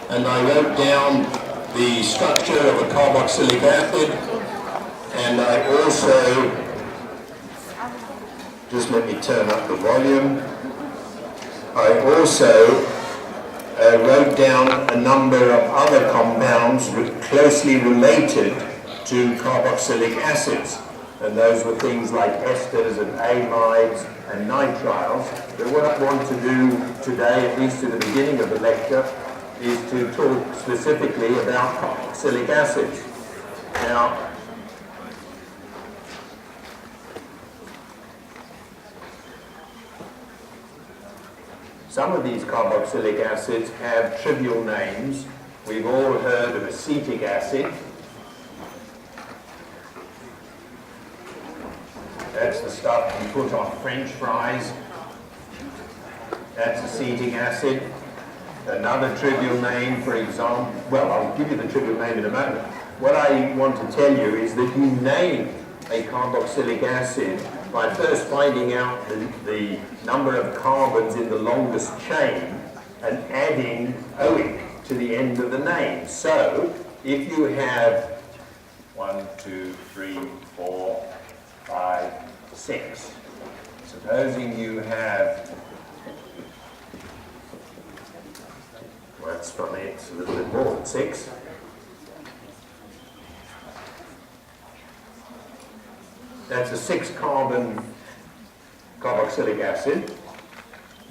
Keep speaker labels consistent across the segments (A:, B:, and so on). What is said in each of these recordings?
A: and I wrote down the structure of a carboxylic acid, and I also, just let me turn up the volume, I also wrote down a number of other compounds closely related to carboxylic acids, and those were things like esters and amides and nitriles. But what I want to do today, at least at the beginning of the lecture, is to talk specifically about carboxylic acids. Now, some of these carboxylic acids have trivial names. We've all heard of acetic acid. That's the stuff you put on French fries. That's acetic acid. Another trivial name, for example, well, I'll give you the trivial name in a moment. What I want to tell you is that you name a carboxylic acid by first finding out the number of carbons in the longest chain and adding oic to the end of the name. So, if you have 1, 2, 3, 4, 5, 6, supposing you have, well, that's funny, it's a little bit more than 6. That's a 6-carbon carboxylic acid.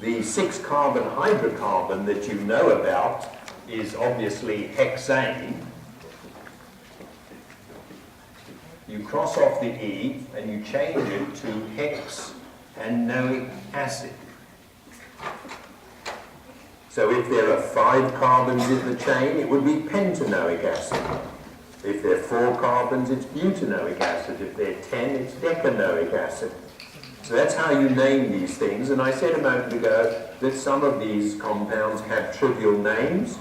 A: The 6-carbon hydrocarbon that you know about is obviously hexane. You cross off the E and you change it to hexanoic acid. So if there are 5 carbons in the chain, it would be pentanoic acid. If there are 4 carbons, it's butanoic acid. If there are 10, it's decanoic acid. So that's how you name these things. And I said a moment ago that some of these compounds have trivial names.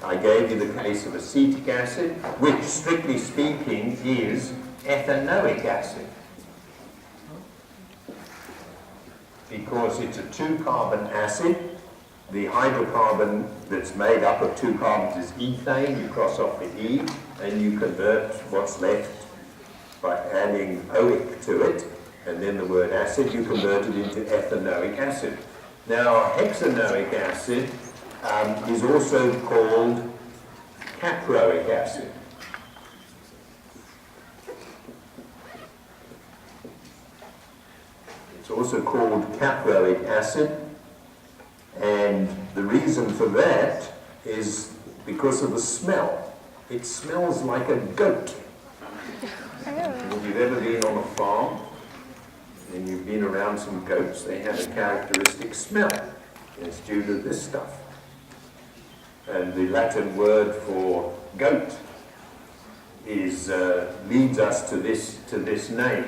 A: I gave you the case of acetic acid, which, strictly speaking, is ethanoic acid, because it's a 2-carbon acid. The hydrocarbon that's made up of 2 carbons is ethane. You cross off the E and you convert what's left by adding oic to it, and then the word acid, you convert it into ethanoic acid. Now, hexanoic acid is also called caproic acid. It's also called caproic acid, and the reason for that is because of the smell. It smells like a goat. If you've ever been on a farm and you've been around some goats, they have a characteristic smell. And it's due to this stuff. And the Latin word for goat is leads us to this name.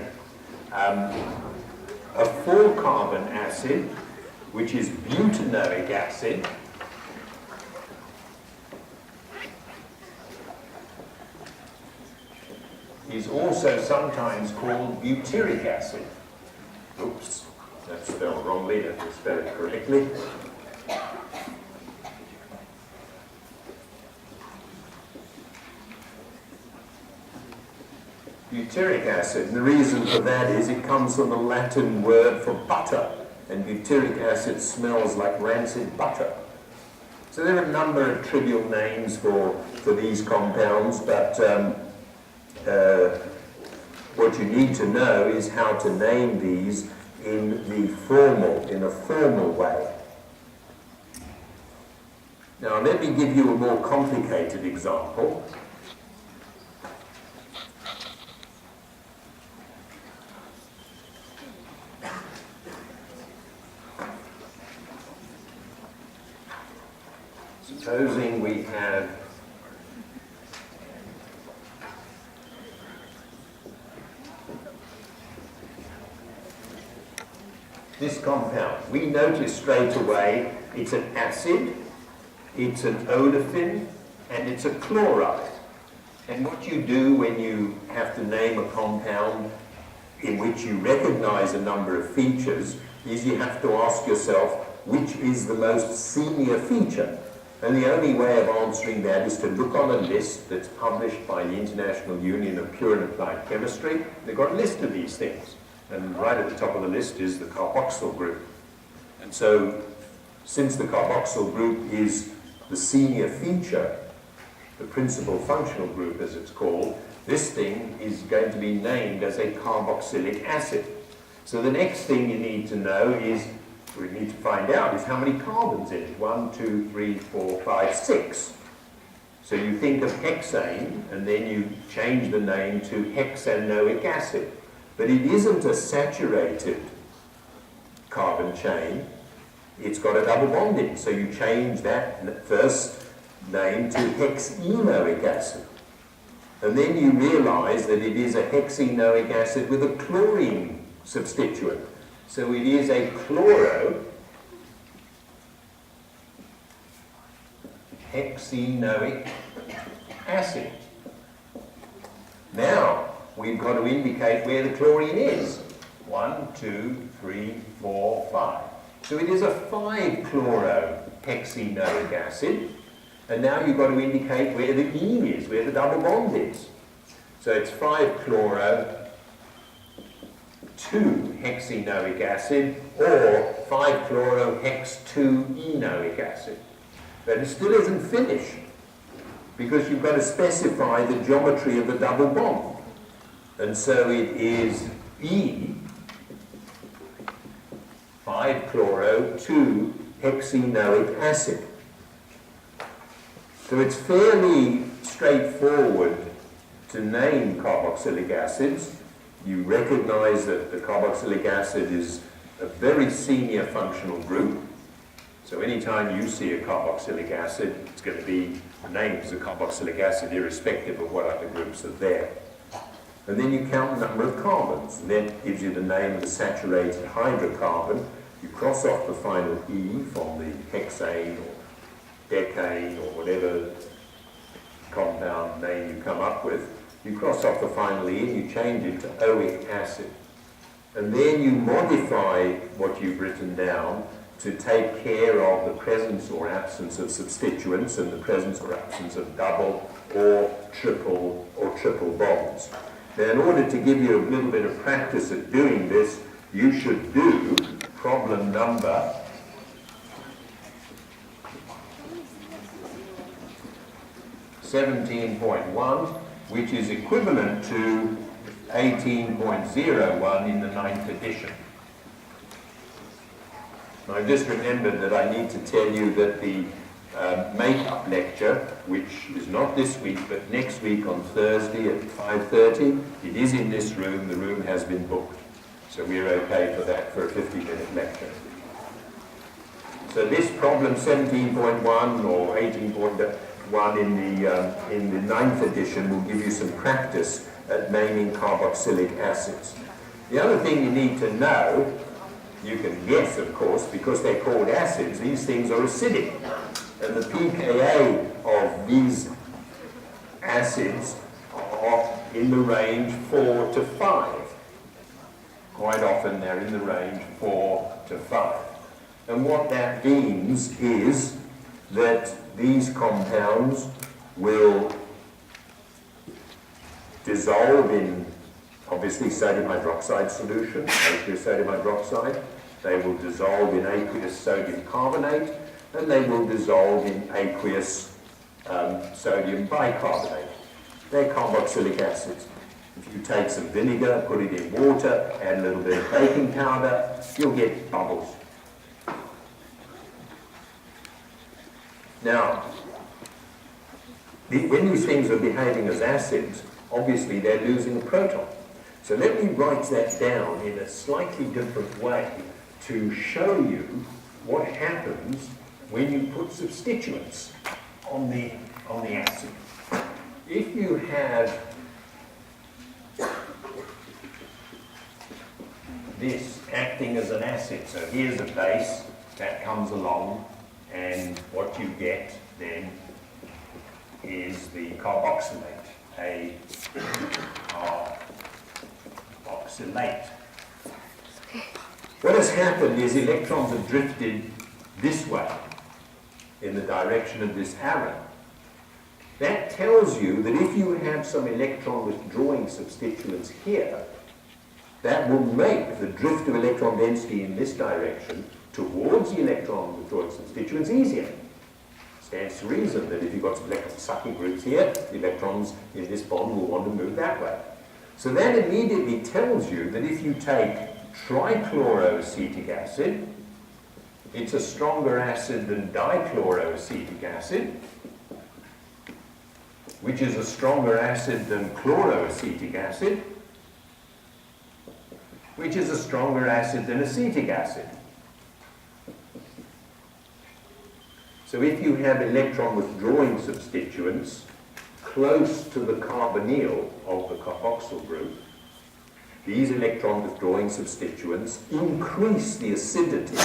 A: A 4-carbon acid, which is butanoic acid, is also sometimes called butyric acid. Oops, that's spelled wrongly, let me spell it correctly. Butyric acid, and the reason for that is it comes from the Latin word for butter, and butyric acid smells like rancid butter. So there are a number of trivial names for these compounds, but what you need to know is how to name these in a formal way. Now let me give you a more complicated example. Supposing we have this compound. We notice straight away it's an acid, it's an olefin, and it's a chloride. And what you do when you have to name a compound in which you recognize a number of features is you have to ask yourself which is the most senior feature. And the only way of answering that is to look on a list that's published by the International Union of Pure and Applied Chemistry. They've got a list of these things. And right at the top of the list is the carboxyl group. And so, since the carboxyl group is the senior feature, the principal functional group as it's called, this thing is going to be named as a carboxylic acid. So the next thing you need to know is, we need to find out, is how many carbons in it. 1, 2, 3, 4, 5, 6. So you think of hexane, and then you change the name to hexanoic acid. But it isn't a saturated carbon chain. It's got a double bond in, so you change that first name to hexenoic acid. And then you realize that it is a hexenoic acid with a chlorine substituent. So it is a chlorohexenoic acid. Now, we've got to indicate where the chlorine is. 1, 2, 3, 4, 5. So it is a 5-chlorohexenoic acid. And now you've got to indicate where the ene is, where the double bond is. So it's 5-chloro-2-hexenoic acid or 5-chlorohex-2-enoic acid. But it still isn't finished because you've got to specify the geometry of the double bond. And so it is E 5-chloro-2-hexenoic acid. So it's fairly straightforward to name carboxylic acids. You recognize that the carboxylic acid is a very senior functional group. So anytime you see a carboxylic acid, it's going to be named as a carboxylic acid irrespective of what other groups are there. And then you count the number of carbons, and that gives you the name of the saturated hydrocarbon. You cross off the final E from the hexane or decane or whatever compound name you come up with. You cross off the final E and you change it to oic acid. And then you modify what you've written down to take care of the presence or absence of substituents and the presence or absence of double or triple bonds. Now, in order to give you a little bit of practice at doing this, you should do problem number 17.1, which is equivalent to 18.01 in the 9th edition. Now, I've just remembered that I need to tell you that the make-up lecture, which is not this week, but next week on Thursday at 5:30, it is in this room. The room has been booked. So we're okay for that, for a 50-minute lecture. So this problem 17.1 or 18.1 in the 9th edition will give you some practice at naming carboxylic acids. The other thing you need to know, you can guess of course, because they're called acids, these things are acidic. And the pKa of these acids are in the range 4 to 5. Quite often they're in the range 4 to 5. And what that means is that these compounds will dissolve in, obviously, sodium hydroxide solution, aqueous sodium hydroxide. They will dissolve in aqueous sodium carbonate, and they will dissolve in aqueous sodium bicarbonate. They're carboxylic acids. If you take some vinegar, put it in water, add a little bit of baking powder, you'll get bubbles. Now, when these things are behaving as acids, obviously they're losing a proton. So let me write that down in a slightly different way to show you what happens when you put substituents on the acid. If you have this acting as an acid, so here's a base that comes along, and what you get then is the carboxylate, a carboxylate. What has happened is electrons have drifted this way, in the direction of this arrow. That tells you that if you have some electron withdrawing substituents here, that will make the drift of electron density in this direction towards the electron withdrawing substituents easier. Stands to reason that if you've got some electron sucking groups here, the electrons in this bond will want to move that way. So that immediately tells you that if you take trichloroacetic acid, it's a stronger acid than dichloroacetic acid, which is a stronger acid than chloroacetic acid, which is a stronger acid than acetic acid. So if you have electron withdrawing substituents close to the carbonyl of the carboxyl group, these electron withdrawing substituents increase the acidity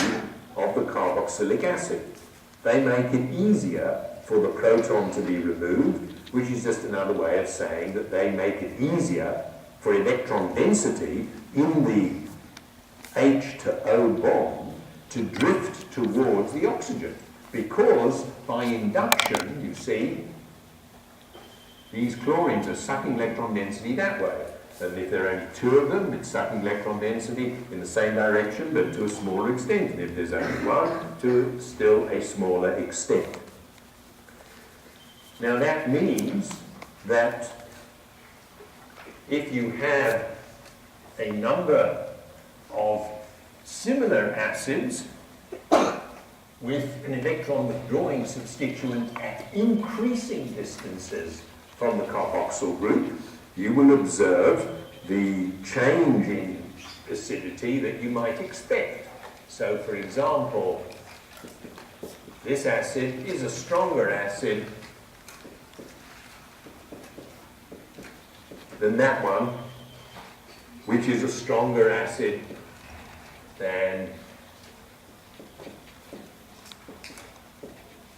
A: of the carboxylic acid. They make it easier for the proton to be removed, which is just another way of saying that they make it easier for electron density in the H to O bond to drift towards the oxygen. Because by induction, you see, these chlorines are sucking electron density that way. And if there are only two of them, it's sucking electron density in the same direction, but to a smaller extent. And if there's only one, to still a smaller extent. Now that means that if you have a number of similar acids with an electron withdrawing substituent at increasing distances from the carboxyl group, you will observe the change in acidity that you might expect. So, for example, this acid is a stronger acid than that one, which is a stronger acid than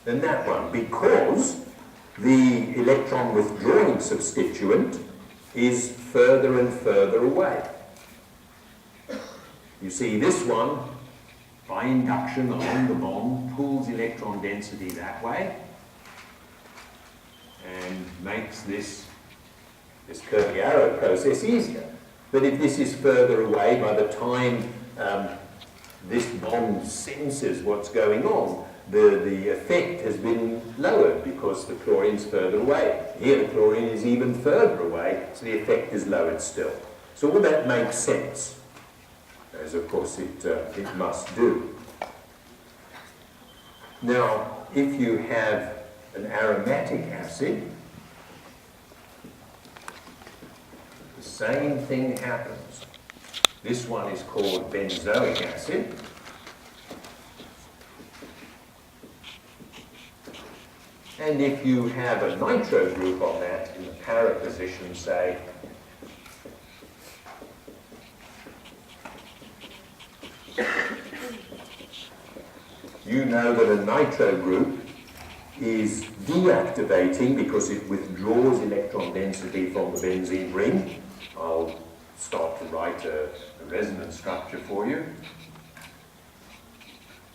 A: that one, because the electron withdrawing substituent is further and further away. You see, this one, by induction along the bond, pulls electron density that way and makes this curly arrow process easier. But if this is further away, by the time this bond senses what's going on, the effect has been lowered because the chlorine's further away. Here the chlorine is even further away, so the effect is lowered still. So all that makes sense, as of course it must do. Now, if you have an aromatic acid, the same thing happens. This one is called benzoic acid. And if you have a nitro group on that in the para position, say, you know that a nitro group is deactivating because it withdraws electron density from the benzene ring. I'll start to write a resonance structure for you.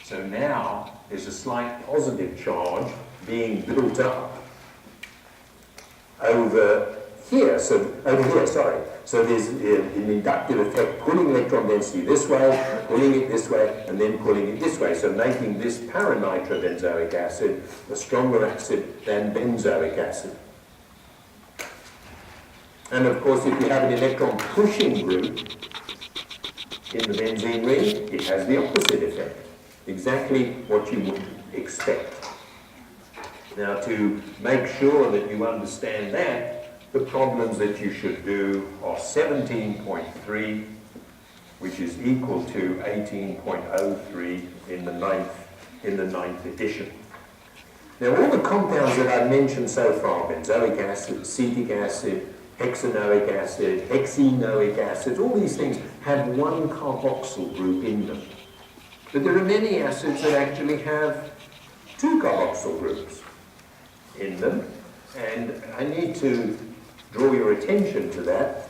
A: So now there's a slight positive charge being built up over here. So there's an inductive effect pulling electron density this way, pulling it this way, and then pulling it this way. So making this para-nitrobenzoic acid a stronger acid than benzoic acid. And of course, if you have an electron pushing group in the benzene ring, it has the opposite effect. Exactly what you would expect. Now, to make sure that you understand that, the problems that you should do are 17.3, which is equal to 18.03 in the ninth edition. Now, all the compounds that I've mentioned so far, benzoic acid, acetic acid, hexanoic acid, hexenoic acid, all these things have one carboxyl group in them. But there are many acids that actually have two carboxyl groups in them, and I need to draw your attention to that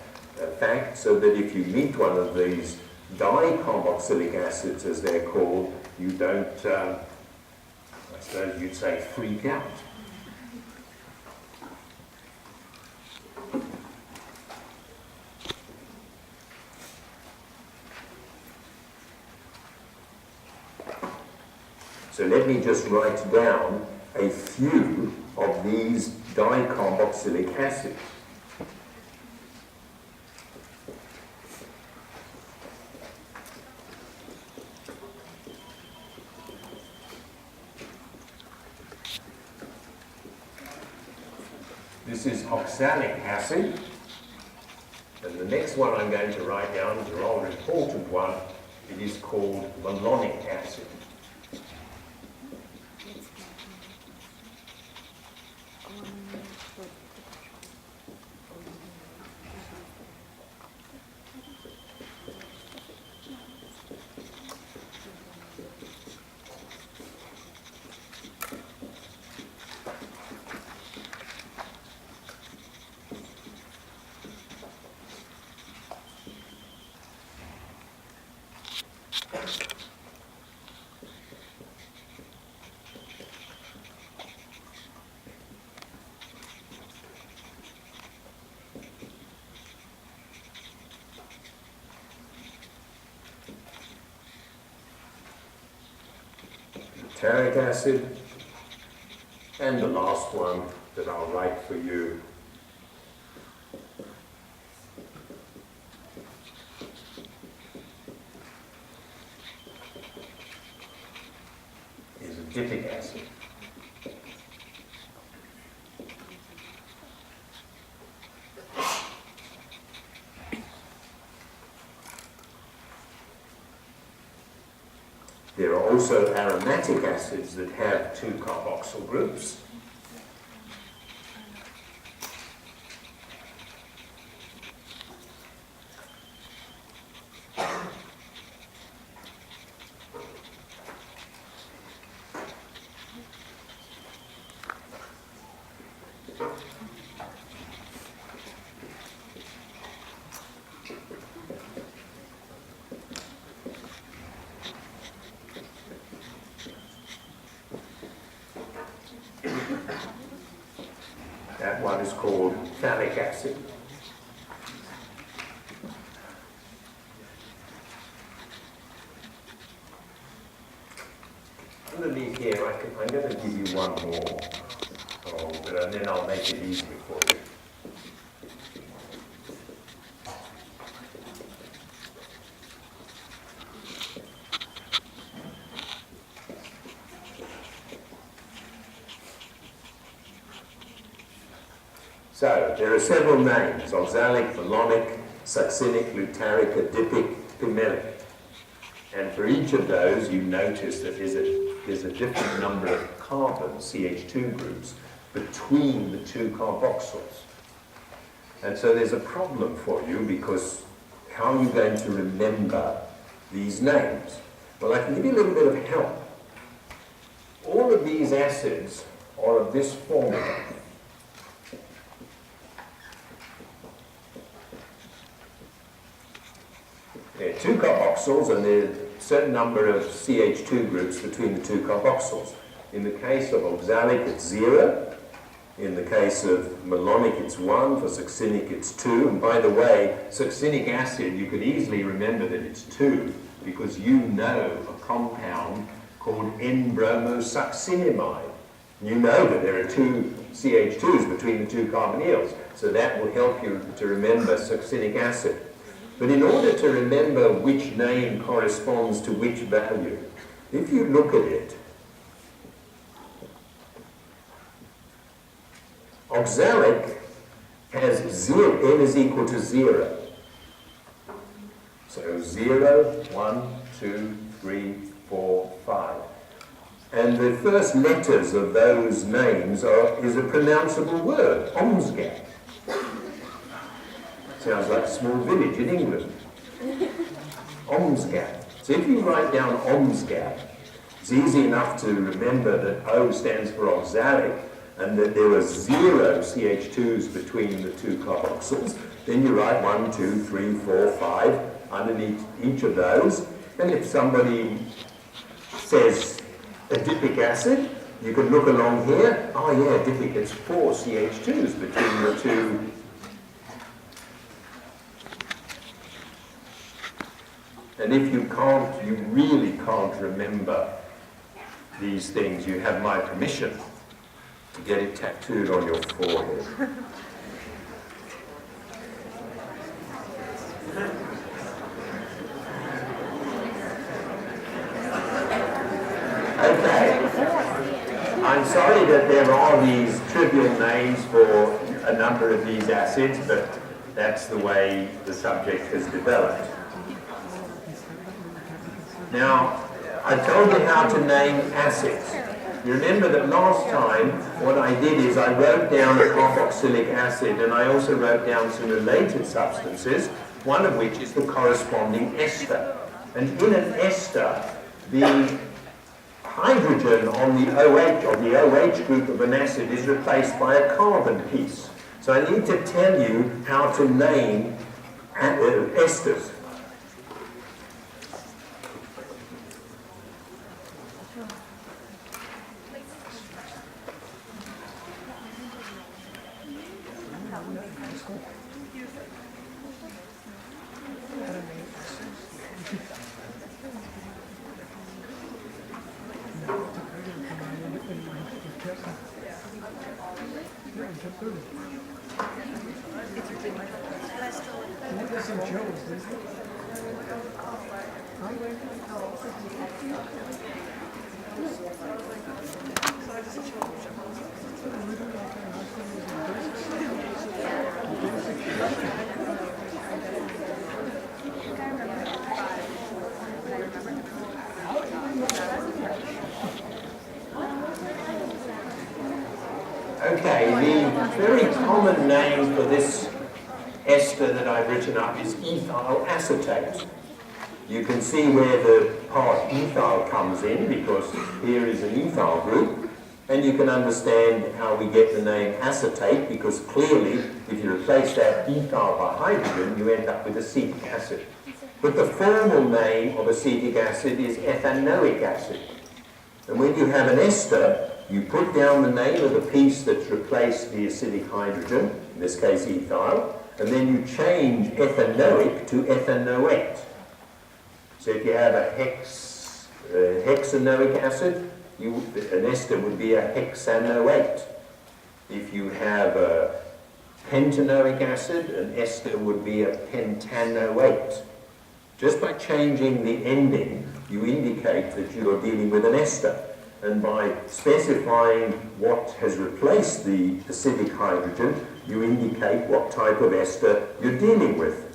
A: fact so that if you meet one of these dicarboxylic acids, as they're called, you don't, I suppose you'd say freak out. So let me just write down a few of these dicarboxylic acids. This is oxalic acid, and the next one I'm going to write down is a rather important one. It is called malonic acid. Taric acid, and the last one that I'll write for you is adipic acid. There are also aromatic acids that have two carboxyl groups. That one is called phthalic acid. Underneath here, I'm going to give you one more, and then I'll make it easier for you. So, there are several names: oxalic, malonic, succinic, glutaric, adipic, pimelic. And for each of those, you notice that there's a different number of carbon, CH2 groups, between the two carboxyls. And so there's a problem for you, because how are you going to remember these names? Well, I can give you a little bit of help. All of these acids are of this formula. There are two carboxyls, and there are a certain number of CH2 groups between the two carboxyls. In the case of oxalic, it's 0. In the case of malonic, it's 1. For succinic, it's 2. And by the way, succinic acid, you could easily remember that it's 2, because you know a compound called N-bromosuccinimide. You know that there are two CH2s between the two carbonyls, so that will help you to remember succinic acid. But in order to remember which name corresponds to which value, if you look at it, oxalic has 0, N is equal to 0. So 0, 1, 2, 3, 4, 5. And the first letters of those names is a pronounceable word, Omsgat. Sounds like a small village in England. Omsgat. So if you write down Omsgat, it's easy enough to remember that O stands for oxalic, and that there are 0 CH2s between the two carboxyls. Then you write 1, 2, 3, 4, 5 underneath each of those. And if somebody says adipic acid, You can look along here. Oh yeah, Diffie gets 4 CH2s between the two. And if you can't, you really can't remember these things, you have my permission to get it tattooed on your forehead. Okay. I'm sorry that there are these trivial names for a number of these acids, but that's the way the subject has developed. Now, I told you how to name acids. You remember that last time what I did is I wrote down a carboxylic acid and I also wrote down some related substances, one of which is the corresponding ester. And in an ester, the hydrogen on the OH, or the OH group of an acid, is replaced by a carbon piece. So I need to tell you how to name esters. Okay, the very common name for this ester that I've written up is ethyl acetate. You can see where the part ethyl comes in because here is an ethyl group, and you can understand how we get the name acetate because clearly if you replace that ethyl by hydrogen you end up with acetic acid. But the formal name of acetic acid is ethanoic acid. And when you have an ester, you put down the name of the piece that's replaced the acidic hydrogen, in this case ethyl, and then you change ethanoic to ethanoate. So if you have a hexanoic acid, an ester would be a hexanoate. If you have a pentanoic acid, an ester would be a pentanoate. Just by changing the ending, you indicate that you are dealing with an ester. And by specifying what has replaced the acidic hydrogen, you indicate what type of ester you're dealing with.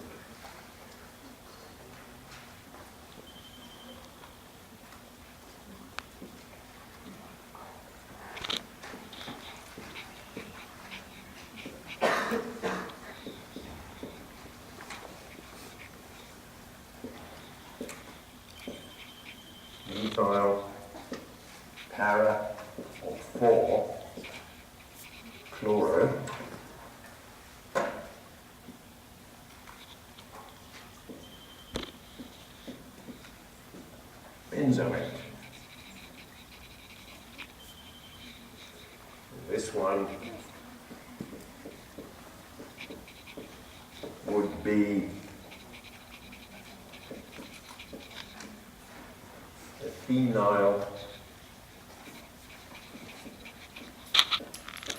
A: Methyl para or 4 chloro benzoate. This one would be a phenyl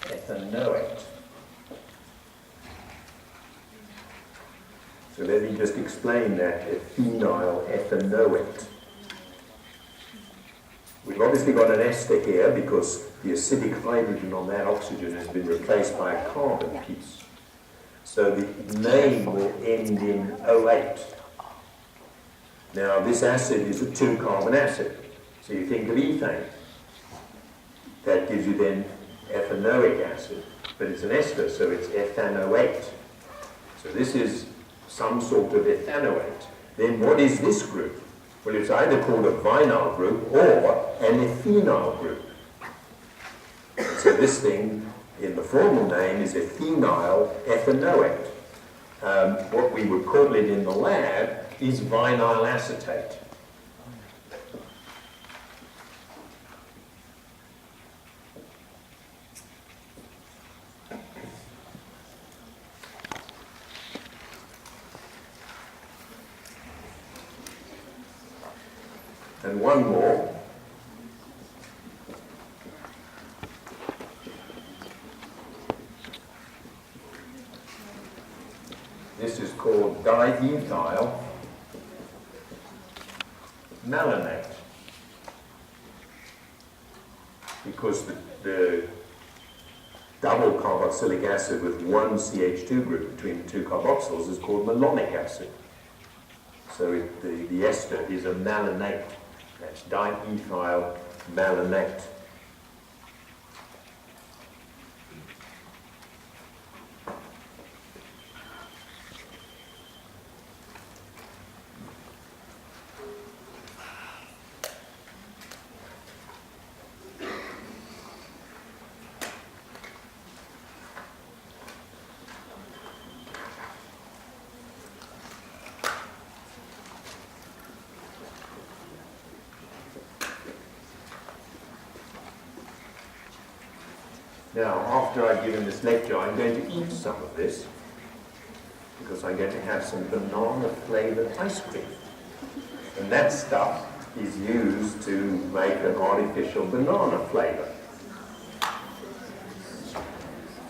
A: ethanoate. So let me just explain that, a phenyl ethanoate. We've obviously got an ester here because the acidic hydrogen on that oxygen has been replaced by a carbon piece. So the name will end in O8. Now this acid is a 2-carbon acid. So you think of ethane. That gives you then ethanoic acid, but it's an ester, so it's ethanoate. So this is some sort of ethanoate. Then what is this group? Well, it's either called a vinyl group or an ethenyl group. So this thing, in the formal name, is ethenyl ethanoate. What we would call it in the lab is vinyl acetate. And one more. This is called diethyl malonate, because the double carboxylic acid with one CH2 group between the two carboxyls is called malonic acid. So the ester is a malonate. That's diethyl malonate. Now, after I've given this lecture, I'm going to eat some of this because I'm going to have some banana-flavored ice cream. And that stuff is used to make an artificial banana flavor.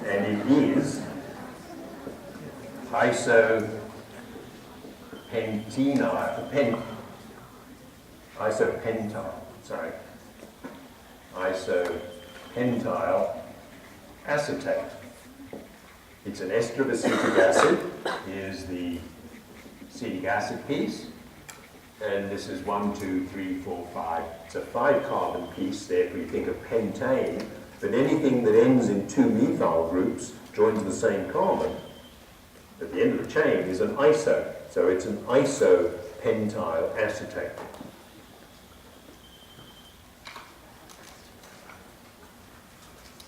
A: And it is isopentyl acetate. It's an ester of acetic acid. Here's the acetic acid piece. And this is 1, 2, 3, 4, 5. It's a 5-carbon piece, therefore you think of pentane. But anything that ends in 2 methyl groups joins the same carbon at the end of the chain is an iso. So it's an isopentyl acetate.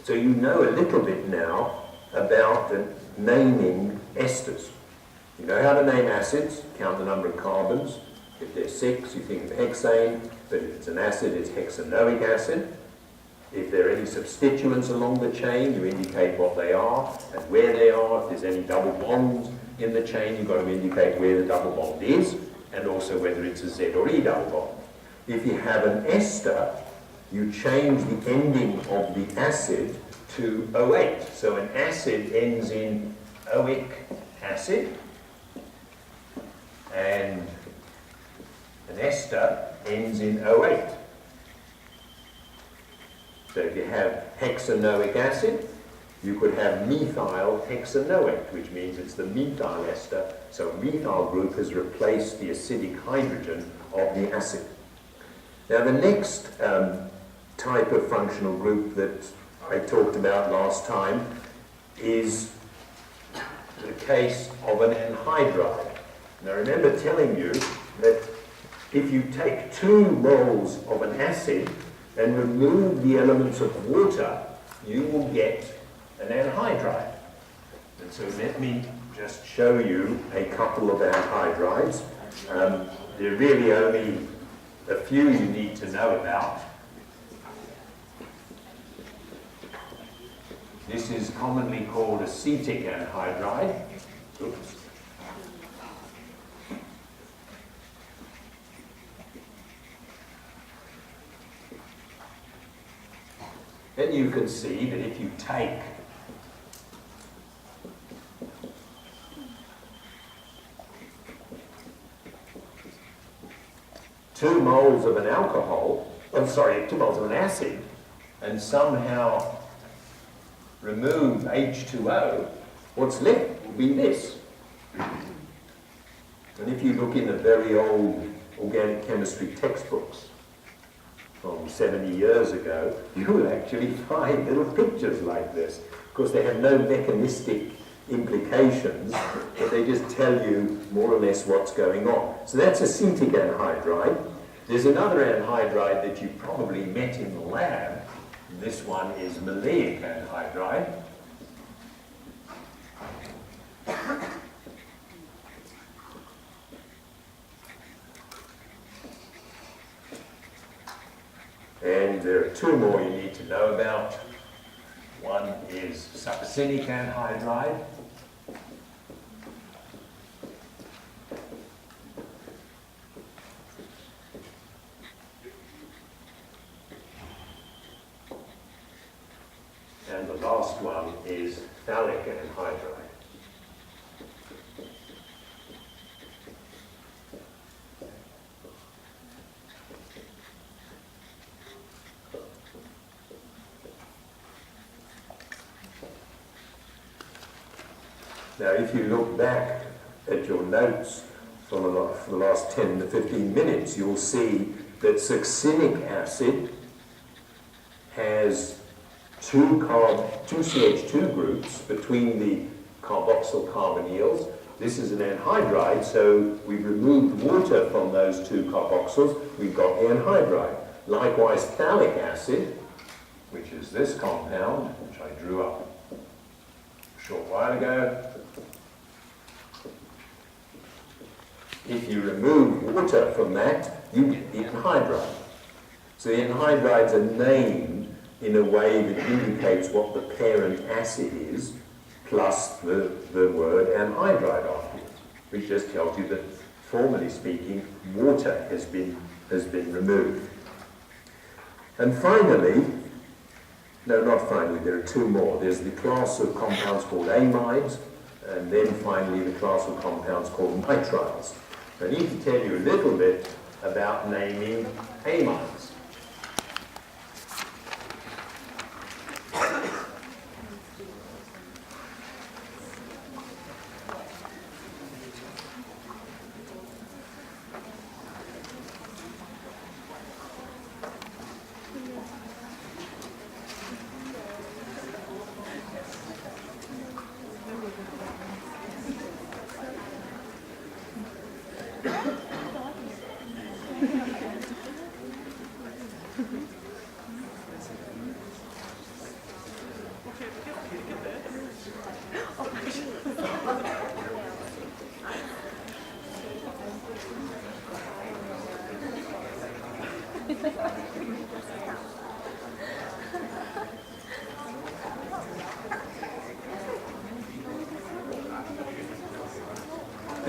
A: So you know a little bit now about naming esters. You know how to name acids, count the number of carbons. If there's 6, you think of hexane, but if it's an acid, it's hexanoic acid. If there are any substituents along the chain, you indicate what they are and where they are. If there's any double bonds in the chain, you've got to indicate where the double bond is, and also whether it's a Z or E double bond. If you have an ester, you change the ending of the acid to OH. So an acid ends in oic acid, and an ester ends in OH. So if you have hexanoic acid, you could have methyl hexanoate, which means it's the methyl ester. So a methyl group has replaced the acidic hydrogen of the acid. Now the next type of functional group that I talked about last time is the case of an anhydride. Now remember telling you that if you take 2 moles of an acid and remove the elements of water, you will get an anhydride. And so let me just show you a couple of anhydrides. There are really only a few you need to know about. This is commonly called acetic anhydride. Oops. Then you can see that if you take two moles of an alcohol, 2 moles of an acid, and somehow remove H2O, what's left will be this. And if you look in the very old organic chemistry textbooks from 70 years ago, you will actually find little pictures like this. Of course, they have no mechanistic implications, but they just tell you more or less what's going on. So that's acetic anhydride. There's another anhydride that you probably met in the lab. This one is maleic anhydride. And there are 2 more you need to know about. One is succinic anhydride. one is phthalic anhydride. Now, if you look back at your notes for the last 10 to 15 minutes, you'll see that succinic acid has two CH2 groups between the carboxyl carbonyls. This is an anhydride, so we've removed water from those two carboxyls, we've got the anhydride. Likewise, phthalic acid, which is this compound, which I drew up a short while ago. If you remove water from that, you get the anhydride. So the anhydrides are named in a way that indicates what the parent acid is, plus the word anhydride after it, which just tells you that, formally speaking, water has been removed. And finally, no, not finally, there are two more. There's the class of compounds called amides, and then finally the class of compounds called nitriles. I need to tell you a little bit about naming amides.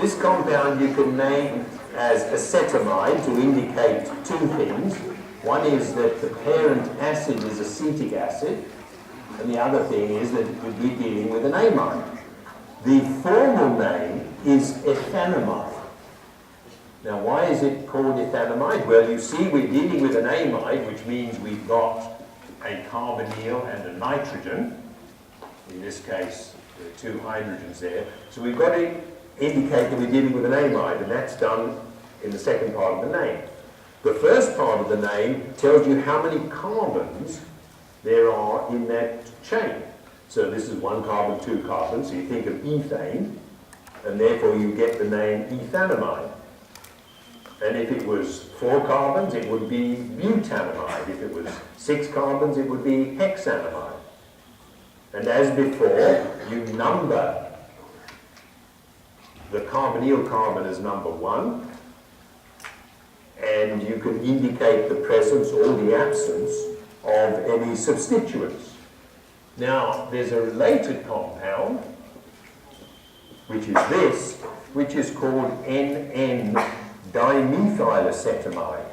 A: This compound you can name as acetamide to indicate two things. One is that the parent acid is acetic acid, and the other thing is that we're dealing with an amide. The formal name is ethanamide. Now, why is it called ethanamide? Well, you see we're dealing with an amide, which means we've got a carbonyl and a nitrogen. In this case, there are two hydrogens there. So we've got to indicate that we're dealing with an amide, and that's done in the second part of the name. The first part of the name tells you how many carbons there are in that chain. So this is one carbon, two carbons, so you think of ethane, and therefore you get the name ethanamide. And if it was 4 carbons, it would be butanamide. If it was 6 carbons, it would be hexanamide. And as before, you number the carbonyl carbon as number 1, and you can indicate the presence or the absence of any substituents. Now, there's a related compound, which is this, which is called NN-dimethylacetamide.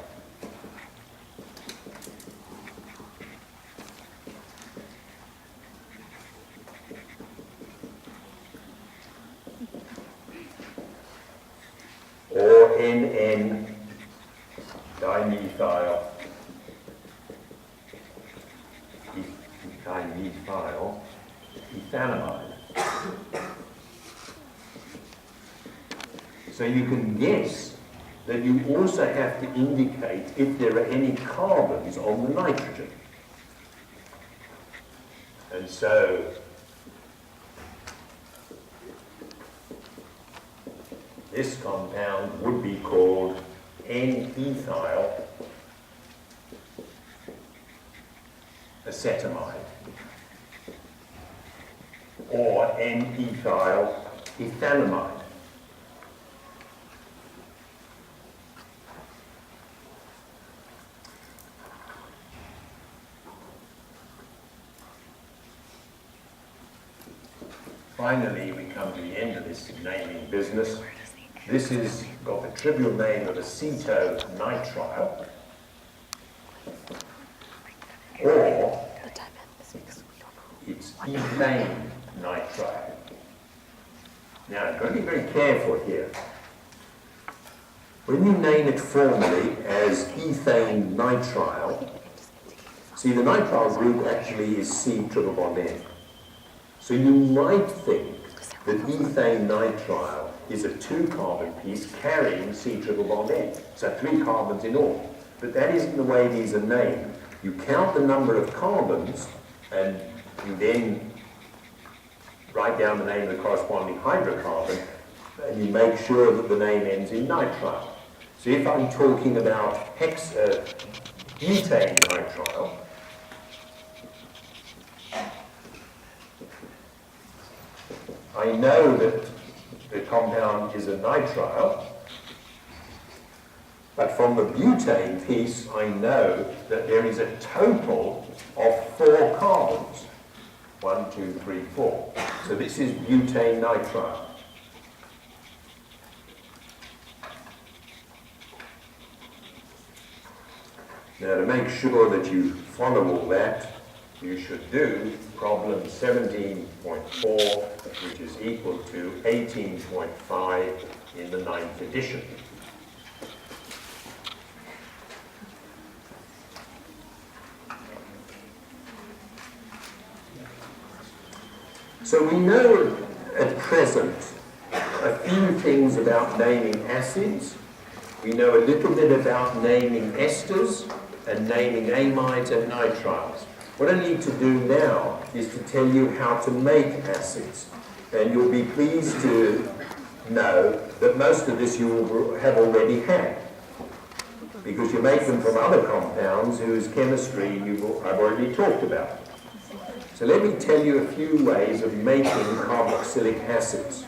A: Or NN-dimethyl ethanamide. So you can guess that you also have to indicate if there are any carbons on the nitrogen. And so this compound would be called N-ethyl acetamide, or N-ethyl ethanamide. Finally, we come to the end of this naming business. This has got the trivial name of acetonitrile, or it's ethyl ethane nitride. Now, I've got to be very careful here. When you name it formally as ethane nitrile, see, the nitrile group actually is C triple bond N. So you might think that ethane nitrile is a 2-carbon piece carrying C triple bond N. So 3 carbons in all. But that isn't the way these are named. You count the number of carbons and you then write down the name of the corresponding hydrocarbon and you make sure that the name ends in nitrile. So if I'm talking about butane nitrile, I know that the compound is a nitrile, but from the butane piece, I know that there is a total of 4 carbons. 1, 2, 3, 4. So this is butane nitrile. Now, to make sure that you follow all that, you should do problem 17.4, which is equal to 18.5 in the 9th edition. So we know at present a few things about naming acids. We know a little bit about naming esters and naming amides and nitriles. What I need to do now is to tell you how to make acids. And you'll be pleased to know that most of this you will have already had, because you make them from other compounds whose chemistry I've already talked about. So let me tell you a few ways of making carboxylic acids.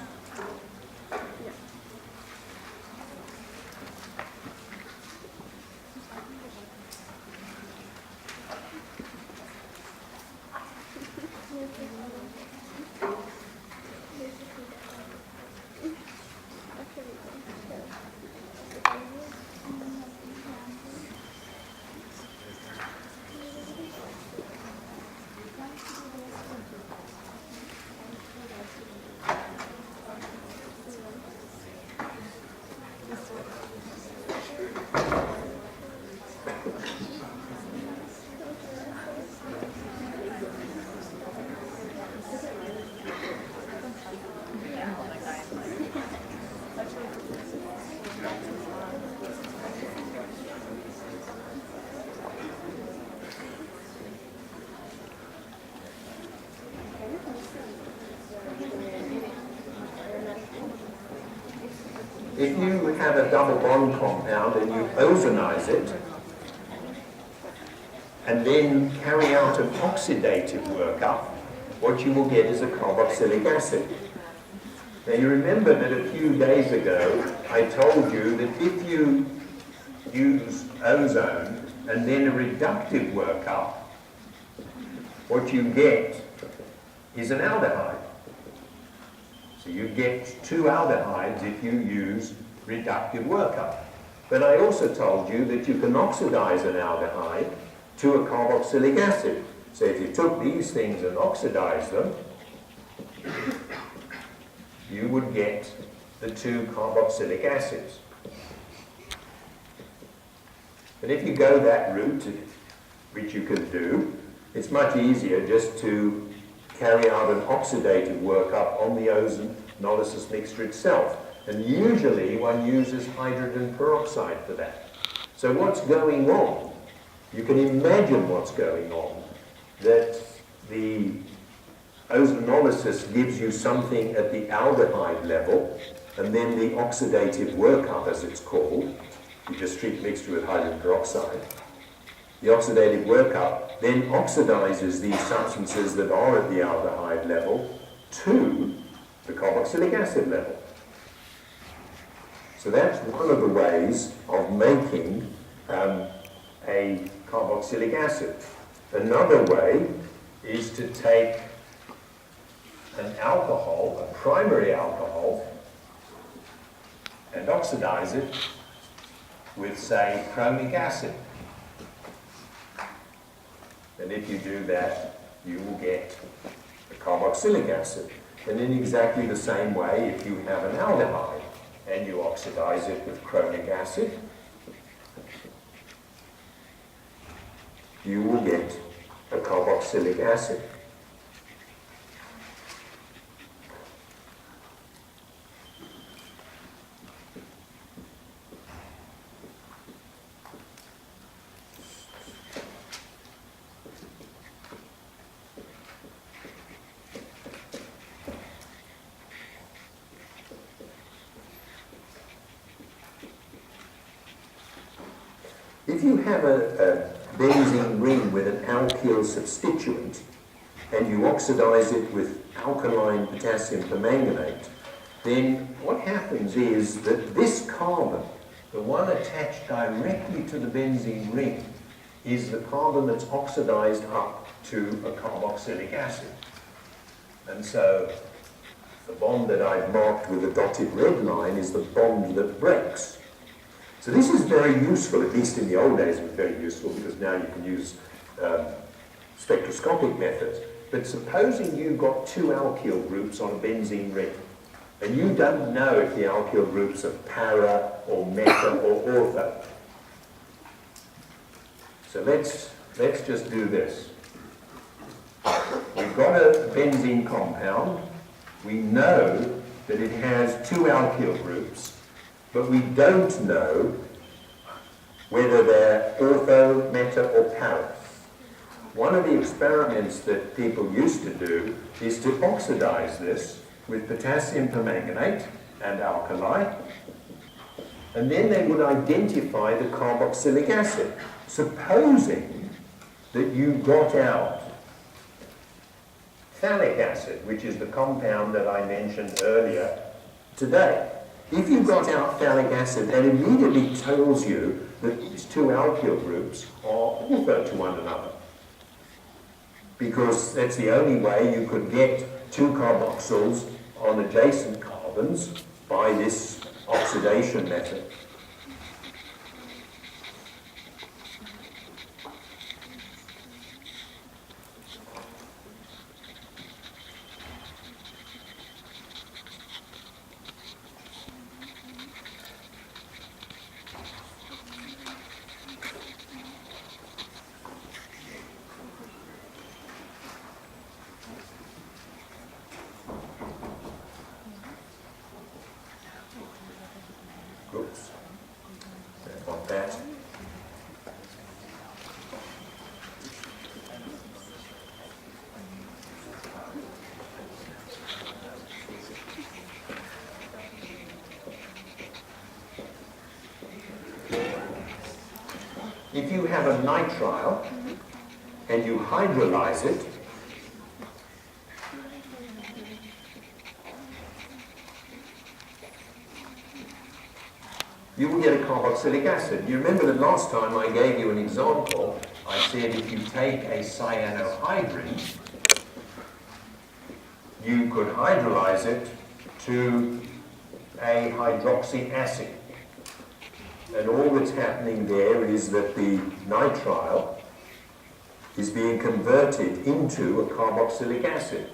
A: If you have a double bond compound and you ozonize it, and then carry out an oxidative workup, what you will get is a carboxylic acid. Now you remember that a few days ago I told you that if you use ozone and then a reductive workup, what you get is an aldehyde. So you get 2 aldehydes if you use reductive workup. But I also told you that you can oxidize an aldehyde to a carboxylic acid. So if you took these things and oxidized them, you would get the 2 carboxylic acids. But if you go that route, which you can do, it's much easier just to carry out an oxidative workup on the ozonolysis mixture itself. And usually one uses hydrogen peroxide for that. So what's going on? You can imagine what's going on, that the ozonolysis gives you something at the aldehyde level, and then the oxidative workup, as it's called, you just treat the mixture with hydrogen peroxide. The oxidative workup then oxidizes these substances that are at the aldehyde level to the carboxylic acid level. So that's one of the ways of making a carboxylic acid. Another way is to take an alcohol, a primary alcohol, and oxidize it with, say, chromic acid. And if you do that, you will get a carboxylic acid. And in exactly the same way, if you have an aldehyde and you oxidize it with chromic acid, you will get a carboxylic acid. If you have a benzene ring with an alkyl substituent and you oxidize it with alkaline potassium permanganate, then what happens is that this carbon, the one attached directly to the benzene ring, is the carbon that's oxidized up to a carboxylic acid. And so the bond that I've marked with a dotted red line is the bond that breaks. So this is very useful, at least in the old days it was very useful, because now you can use spectroscopic methods. But supposing you've got two alkyl groups on a benzene ring, and you don't know if the alkyl groups are para or meta or ortho. So let's just do this. We've got a benzene compound. We know that it has two alkyl groups, but we don't know whether they're ortho, meta, or para. One of the experiments that people used to do is to oxidize this with potassium permanganate and alkali, and then they would identify the carboxylic acid, supposing that you got out phthalic acid, which is the compound that I mentioned earlier today. If you got out phthalic acid, that immediately tells you that these two alkyl groups are ortho to one another, because that's the only way you could get two carboxyls on adjacent carbons by this oxidation method. Oops, don't want that. If you have a nitrile and you hydrolyze it, you will get a carboxylic acid. You remember that last time I gave you an example. I said if you take a cyanohydrin, you could hydrolyze it to a hydroxy acid. And all that's happening there is that the nitrile is being converted into a carboxylic acid.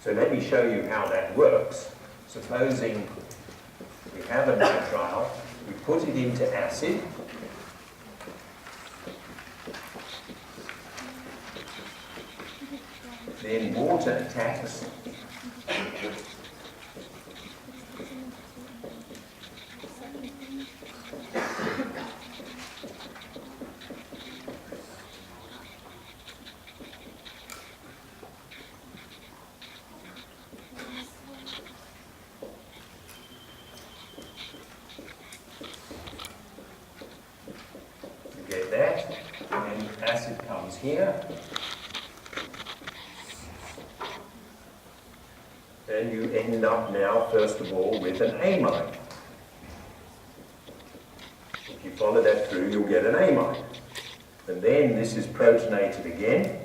A: So let me show you how that works. Supposing we have a nitrile, we put it into acid, then water attacks, that, and acid comes here, and you end up now, first of all, with an amine. If you follow that through, you'll get an amine. And then this is protonated again,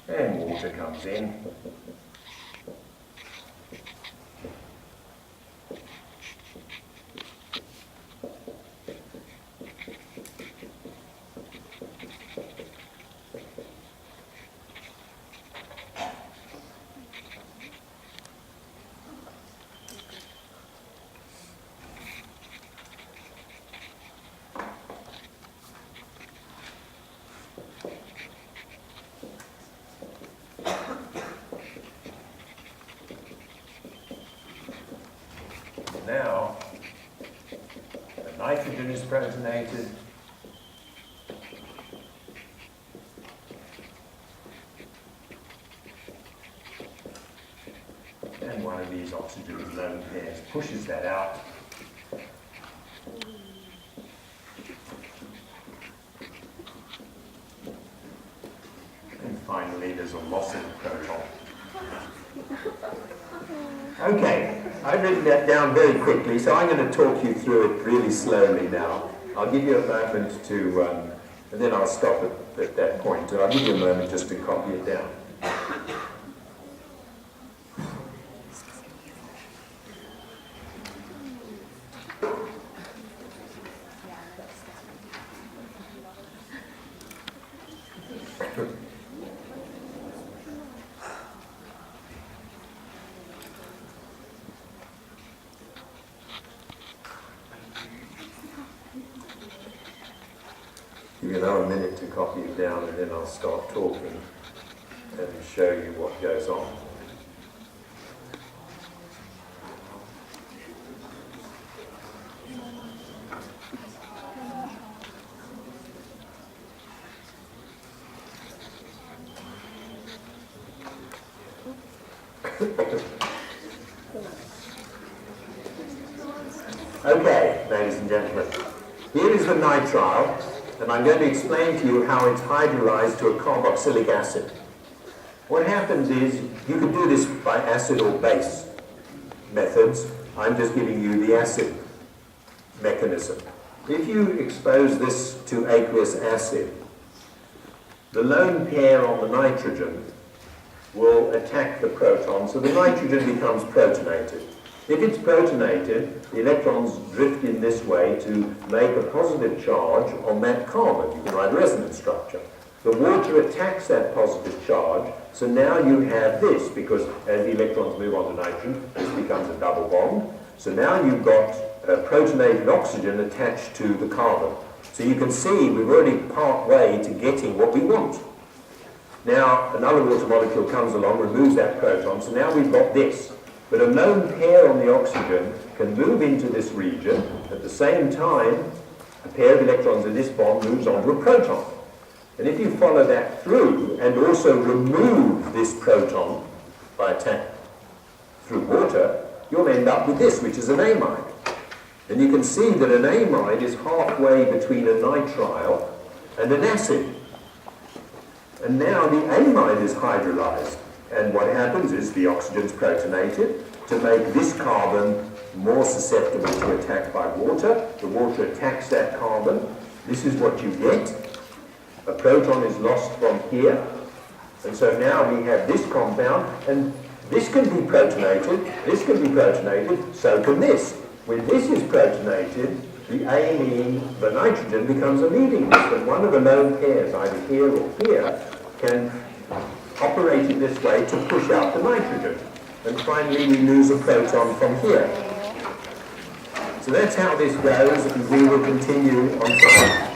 A: and water comes in. Now, the nitrogen is protonated. And one of these oxygen lone pairs pushes that out. And finally, there's a loss of a proton. Okay, I've written that down very quickly, so I'm going to talk you through it really slowly now. I'll give you a moment to, and then I'll stop at that point. So I'll give you a moment just to copy it down. Give you another minute to copy it down, and then I'll start talking and show you what goes on. Okay, ladies and gentlemen, here is the nitrile. And I'm going to explain to you how it's hydrolyzed to a carboxylic acid. What happens is, you can do this by acid or base methods. I'm just giving you the acid mechanism. If you expose this to aqueous acid, the lone pair on the nitrogen will attack the proton, so the nitrogen becomes protonated. If it's protonated, the electrons drift in this way to make a positive charge on that carbon. You can write a resonance structure. The water attacks that positive charge, so now you have this, because as the electrons move on to nitrogen, this becomes a double bond. So now you've got protonated oxygen attached to the carbon. So you can see we've already part way to getting what we want. Now another water molecule comes along, removes that proton, so now we've got this. But a lone pair on the oxygen can move into this region. At the same time, a pair of electrons in this bond moves on to a proton. And if you follow that through and also remove this proton by attack through water, you'll end up with this, which is an amide. And you can see that an amide is halfway between a nitrile and an acid. And now the amide is hydrolyzed. And what happens is the oxygen's protonated to make this carbon more susceptible to attack by water. The water attacks that carbon. This is what you get. A proton is lost from here. And so now we have this compound, and this can be protonated, this can be protonated, so can this. When this is protonated, the amine, the nitrogen, becomes a leading list, and one of the lone pairs, either here or here, can operate in this way to push out the nitrogen. And finally we lose a proton from here. So that's how this goes, and we will continue on Friday.